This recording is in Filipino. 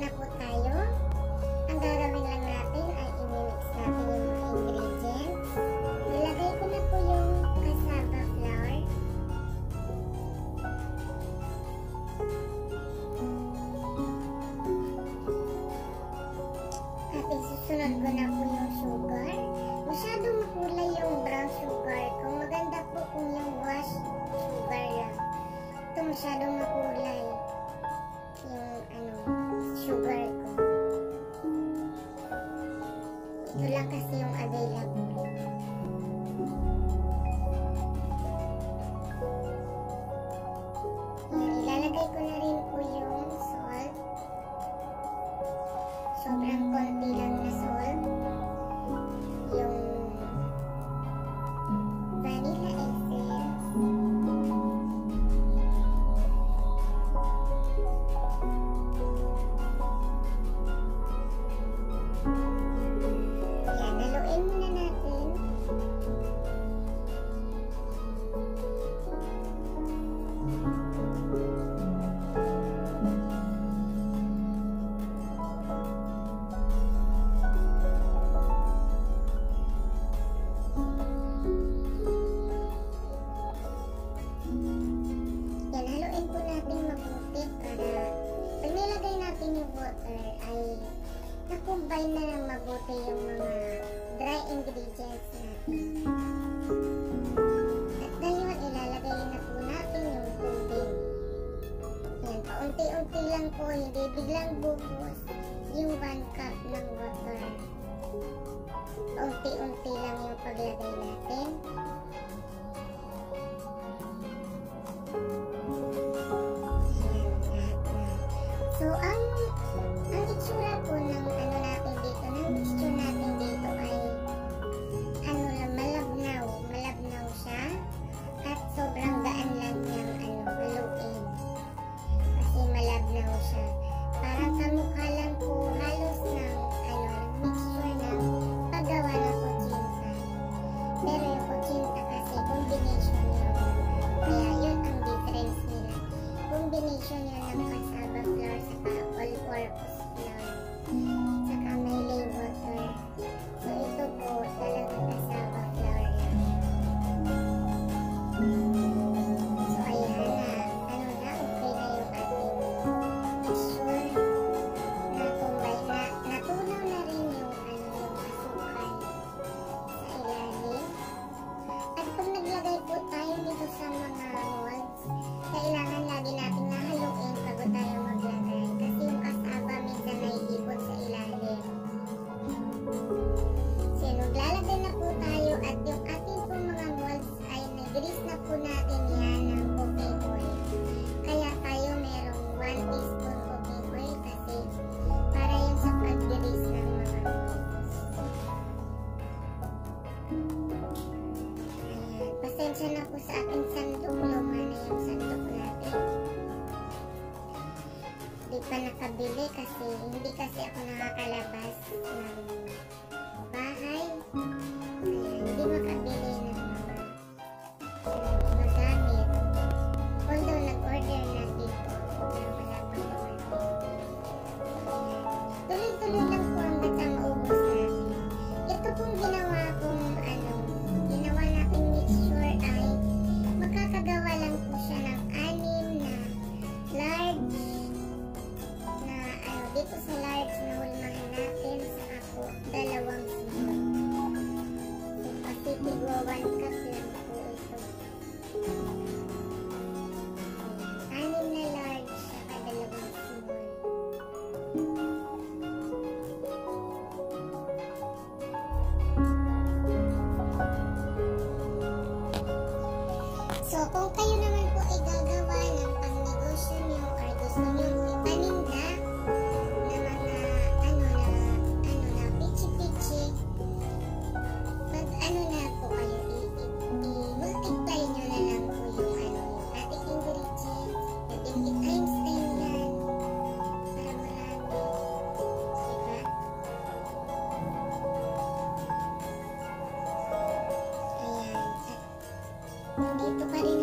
na po tayo. Ang gagawin lang natin ay i-mix natin yung mga ingredients. Nilagay ko na po yung cassava flour. At isusunod ko na po yung sugar. Masyadong makulay yung brown sugar. Kung maganda po kung yung wash sugar lang. Ito masyadong makulay yung sugar ko. Ito lang kasi yung available. Yan, ilalagay ko na rin po yung salt. Sobrang konti lang na salt. Yung vanilla essence. Yan, haluin muna natin. Yan, haluin po natin mabuti para pag nilagay natin yung water ay na-combine na ng mabuti yung mga dry ingredients natin. At ngayon, ilalagay na po natin yung tubig. Yan, paunti-unti lang po, hindi biglang bubos yung 1 cup ng water. Paunti-unti lang yung paglagay natin. So, ang itsura po ng natin dito, ng mixture natin dito ay malabnaw siya at sobrang gaan lang niyang haluin kasi malabnaw siya. Parang kamukha lang po halos ng mixture ng paggawa ng kutsinta. Pero yung kutsinta kasi combination yun. Kaya yun ang difference nila. Combination yun ng cassava flour saka all-purpose flour saka may lay water. So ito po talagang cassava flour yan. So ayan na, okay na yung ating mixture na combine na. Natunaw na rin yung asukal sa ilalim. At pag naglagay po tayo dito sa mga molds, kailangan lagi natin nahaluin bago tayo maglagay kasi yung cassava minsan naiipon sa ilalim. So maglalagay na po tayo at yung ating pong mga molds ay nag-grease na po natin yan ng cooking oil. Kaya tayo merong 1 teaspoon cooking oil kasi para yun sa pag-grease ng mga molds. Ayan, pasensya na po sa aking sandok, luma na yung sandok natin. Hindi pa nakabili kasi hindi kasi ako nakakalabas ng bahay. Ayan, hindi makabili ng mga magamit. Although nag-order na dito, pero wala pa naman. Tuloy-tuloy lang po hanggang sa maubos natin. Ito pong ginawa nating mixture ay makakagawa lang po siya ng 6 na large na dito sa large na hulmahan natin sa ako 2 small. So kasi tigwa 1 cup lang po ito. 6 na large saka 2 small. So, kung kayo naman po ay gagawa ng pang-negosyo nyo or gusto nyo ipaninda na mga pichi-pichi, pag na po kayo, i-multiply nyo na lang po yung ating ingredients. Pwedeng i-times 10 yan para marami. Diba? Ayan. Dito pa rin